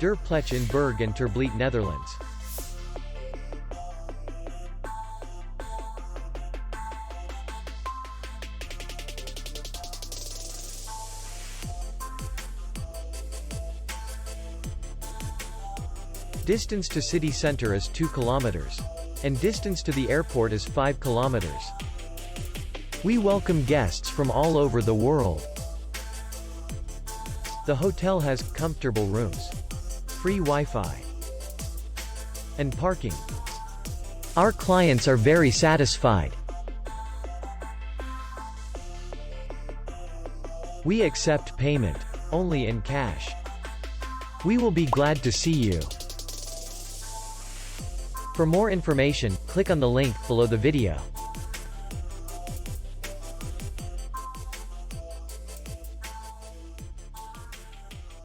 Pletsch in Berg and Terblijt, Netherlands. Distance to city center is 2 kilometers. And distance to the airport is 5 kilometers. We welcome guests from all over the world. The hotel has comfortable rooms, free Wi-Fi, and parking. Our clients are very satisfied. We accept payment only in cash. We will be glad to see you. For more information, click on the link below the video.